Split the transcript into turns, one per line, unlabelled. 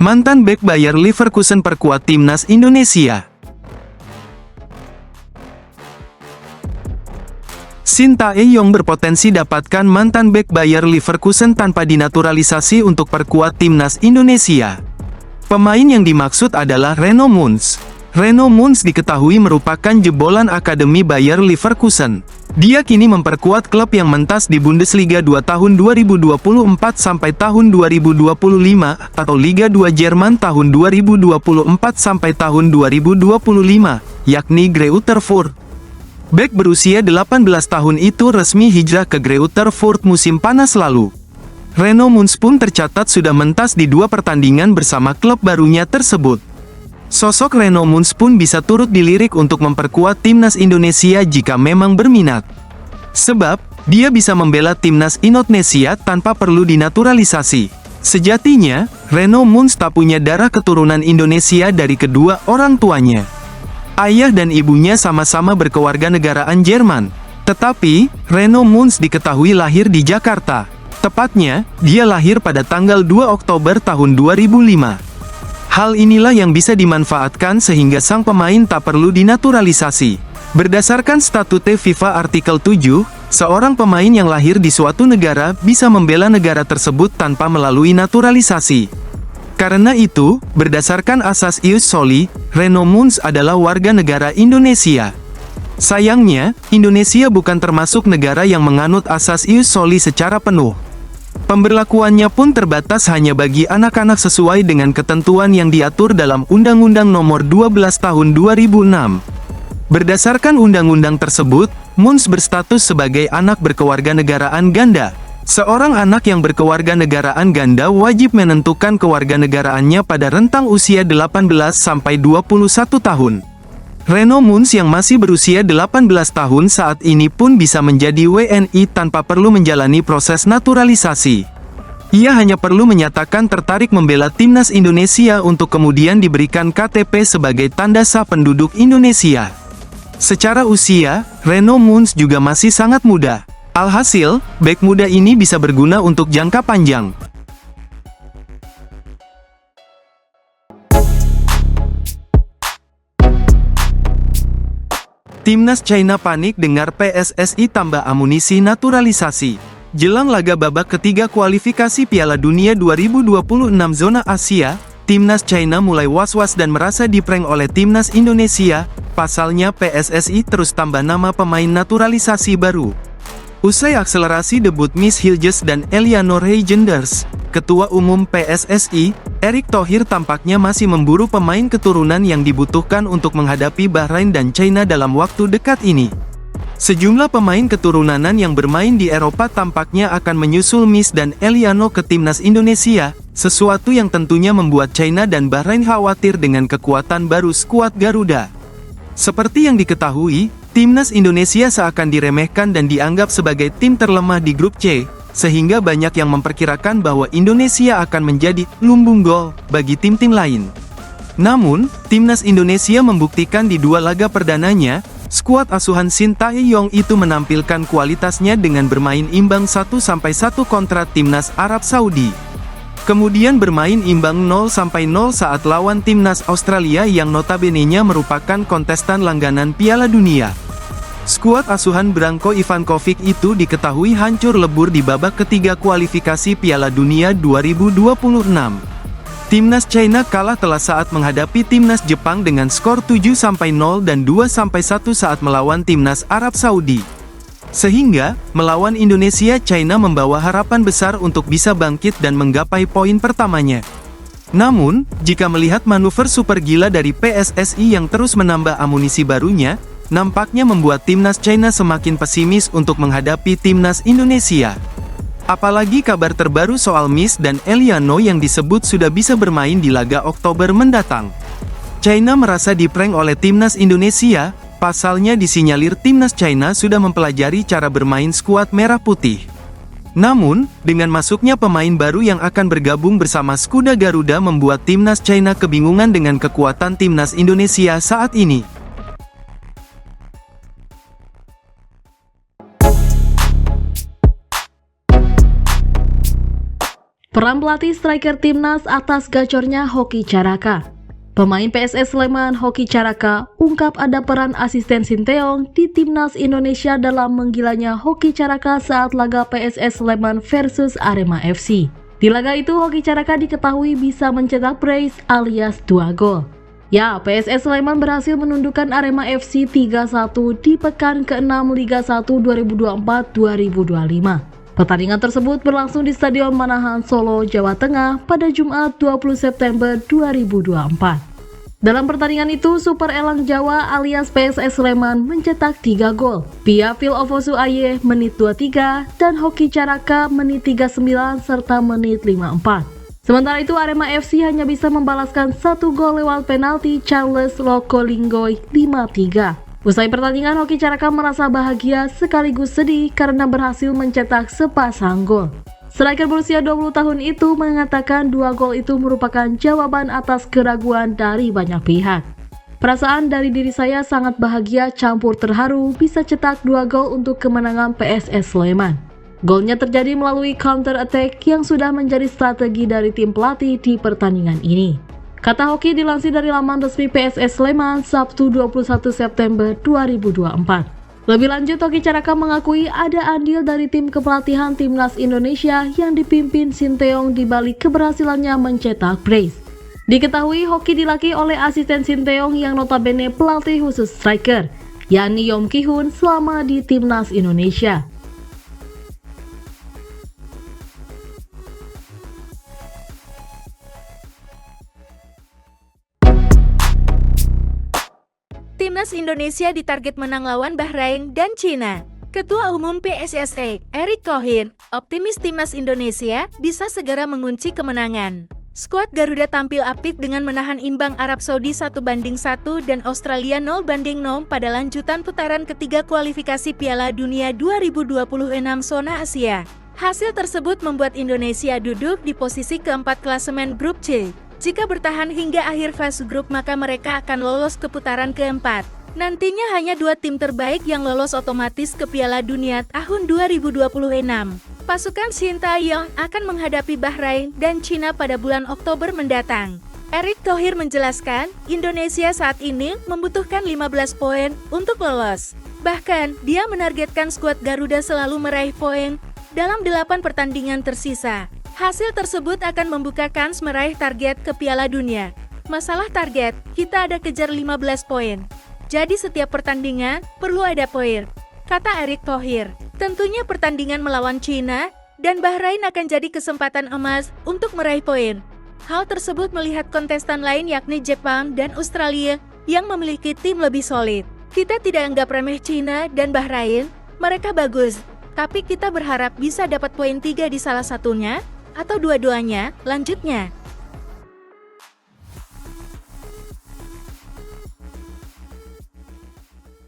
Mantan bek Bayer Leverkusen perkuat timnas Indonesia. Shin Tae-yong berpotensi dapatkan mantan bek Bayer Leverkusen tanpa dinaturalisasi untuk perkuat timnas Indonesia. Pemain yang dimaksud adalah Reno Munz. Reno Munz diketahui merupakan jebolan Akademi Bayer Leverkusen. Dia kini memperkuat klub yang mentas di Bundesliga 2 tahun 2024 sampai tahun 2025 atau Liga 2 Jerman tahun 2024 sampai tahun 2025, yakni Greuther Fürth. Bek berusia 18 tahun itu resmi hijrah ke Greuther Fürth musim panas lalu. Reno Munz pun tercatat sudah mentas di 2 pertandingan bersama klub barunya tersebut. Sosok Reno Munz pun bisa turut dilirik untuk memperkuat timnas Indonesia jika memang berminat. Sebab, dia bisa membela timnas Indonesia tanpa perlu dinaturalisasi. Sejatinya, Reno Munz tak punya darah keturunan Indonesia dari kedua orang tuanya. Ayah dan ibunya sama-sama berkewarganegaraan Jerman. Tetapi, Reno Munz diketahui lahir di Jakarta. Tepatnya, dia lahir pada tanggal 2 Oktober tahun 2005. Hal inilah yang bisa dimanfaatkan sehingga sang pemain tak perlu dinaturalisasi. Berdasarkan statute FIFA artikel 7, seorang pemain yang lahir di suatu negara bisa membela negara tersebut tanpa melalui naturalisasi. Karena itu, berdasarkan asas ius soli, Reno Munz adalah warga negara Indonesia. Sayangnya, Indonesia bukan termasuk negara yang menganut asas ius soli secara penuh. Pemberlakuannya pun terbatas hanya bagi anak-anak sesuai dengan ketentuan yang diatur dalam Undang-Undang Nomor 12 Tahun 2006. Berdasarkan undang-undang tersebut, Munz berstatus sebagai anak berkewarganegaraan ganda. Seorang anak yang berkewarganegaraan ganda wajib menentukan kewarganegaraannya pada rentang usia 18 sampai 21 tahun. Reno Munz yang masih berusia 18 tahun saat ini pun bisa menjadi WNI tanpa perlu menjalani proses naturalisasi. Ia hanya perlu menyatakan tertarik membela timnas Indonesia untuk kemudian diberikan KTP sebagai tanda sah penduduk Indonesia. Secara usia, Reno Munz juga masih sangat muda. Alhasil, bek muda ini bisa berguna untuk jangka panjang. Timnas China panik dengar PSSI tambah amunisi naturalisasi. Jelang laga babak ketiga kualifikasi Piala Dunia 2026 zona Asia, Timnas China mulai was-was dan merasa diprank oleh Timnas Indonesia. Pasalnya PSSI terus tambah nama pemain naturalisasi baru. Usai akselerasi debut Miss Hilges dan Elianor Heigenders, Ketua Umum PSSI, Erick Thohir tampaknya masih memburu pemain keturunan yang dibutuhkan untuk menghadapi Bahrain dan China dalam waktu dekat ini. Sejumlah pemain keturunan yang bermain di Eropa tampaknya akan menyusul Miss dan Eliano ke timnas Indonesia, sesuatu yang tentunya membuat China dan Bahrain khawatir dengan kekuatan baru skuad Garuda. Seperti yang diketahui, timnas Indonesia seakan diremehkan dan dianggap sebagai tim terlemah di grup C, sehingga banyak yang memperkirakan bahwa Indonesia akan menjadi lumbung gol bagi tim-tim lain. Namun, timnas Indonesia membuktikan di 2 laga perdananya, skuad asuhan Shin Tae-yong itu menampilkan kualitasnya dengan bermain imbang 1-1 kontra timnas Arab Saudi. Kemudian bermain imbang 0-0 saat lawan timnas Australia yang notabene-nya merupakan kontestan langganan Piala Dunia. Skuad asuhan Branko Ivankovic itu diketahui hancur lebur di babak ketiga kualifikasi Piala Dunia 2026. Timnas China kalah telak saat menghadapi timnas Jepang dengan skor 7-0 dan 2-1 saat melawan timnas Arab Saudi. Sehingga, melawan Indonesia, China membawa harapan besar untuk bisa bangkit dan menggapai poin pertamanya. Namun, jika melihat manuver super gila dari PSSI yang terus menambah amunisi barunya, nampaknya membuat timnas China semakin pesimis untuk menghadapi timnas Indonesia. Apalagi kabar terbaru soal Miss dan Eliano yang disebut sudah bisa bermain di laga Oktober mendatang. China merasa diprank oleh timnas Indonesia. Pasalnya disinyalir timnas China sudah mempelajari cara bermain skuad merah putih. Namun, dengan masuknya pemain baru yang akan bergabung bersama skuad Garuda membuat timnas China kebingungan dengan kekuatan timnas Indonesia saat ini.
Peran pelatih striker timnas atas gacornya Hoki Caraka. Pemain PSS Sleman Hoki Caraka ungkap ada peran asisten Sinteyong di timnas Indonesia dalam menggilanya Hoki Caraka saat laga PSS Sleman versus Arema FC. Di laga itu Hoki Caraka diketahui bisa mencetak brace alias 2 gol. Ya, PSS Sleman berhasil menundukkan Arema FC 3-1 di pekan ke-6 Liga 1 2024-2025. Pertandingan tersebut berlangsung di Stadion Manahan Solo, Jawa Tengah pada Jumat 20 September 2024. Dalam pertandingan itu, Super Elang Jawa alias PSS Sleman mencetak 3 gol. Pia Phil Ofosu Aye menit 23 dan Hoki Caraka menit 39 serta menit 54. Sementara itu Arema FC hanya bisa membalaskan 1 gol lewat penalti Charles Lokolinggoy 5-3. Usai pertandingan, Hoki Caraka merasa bahagia sekaligus sedih karena berhasil mencetak sepasang gol. Striker berusia 20 tahun itu mengatakan 2 gol itu merupakan jawaban atas keraguan dari banyak pihak. Perasaan dari diri saya sangat bahagia campur terharu bisa cetak 2 gol untuk kemenangan PSS Sleman. Golnya terjadi melalui counter attack yang sudah menjadi strategi dari tim pelatih di pertandingan ini. Kata Hoki dilansir dari laman resmi PSS Sleman Sabtu 21 September 2024. Lebih lanjut, Hoki Caraka mengakui ada andil dari tim kepelatihan timnas Indonesia yang dipimpin Sinteyong di balik keberhasilannya mencetak brace. Diketahui Hoki dilaki oleh asisten Sinteyong yang notabene pelatih khusus striker, yakni Yom Ki-hun selama di timnas Indonesia.
Timnas Indonesia ditarget menang lawan Bahrain dan Cina. Ketua Umum PSSI, Erick Thohir, optimis Timnas Indonesia bisa segera mengunci kemenangan. Skuad Garuda tampil apik dengan menahan imbang Arab Saudi 1-1 dan Australia 0-0 pada lanjutan putaran ketiga kualifikasi Piala Dunia 2026 zona Asia. Hasil tersebut membuat Indonesia duduk di posisi keempat klasemen grup C. Jika bertahan hingga akhir fase grup maka mereka akan lolos ke putaran keempat. Nantinya hanya 2 tim terbaik yang lolos otomatis ke Piala Dunia tahun 2026. Pasukan Sinteyong akan menghadapi Bahrain dan Cina pada bulan Oktober mendatang. Erick Thohir menjelaskan, Indonesia saat ini membutuhkan 15 poin untuk lolos. Bahkan, dia menargetkan skuad Garuda selalu meraih poin dalam 8 pertandingan tersisa. Hasil tersebut akan membuka kans meraih target ke Piala Dunia. Masalah target, kita ada kejar 15 poin. Jadi setiap pertandingan perlu ada poin, kata Erick Thohir. Tentunya pertandingan melawan Cina dan Bahrain akan jadi kesempatan emas untuk meraih poin. Hal tersebut melihat kontestan lain yakni Jepang dan Australia yang memiliki tim lebih solid. Kita tidak anggap remeh Cina dan Bahrain, mereka bagus. Tapi kita berharap bisa dapat poin 3 di salah satunya atau dua-duanya, lanjutnya.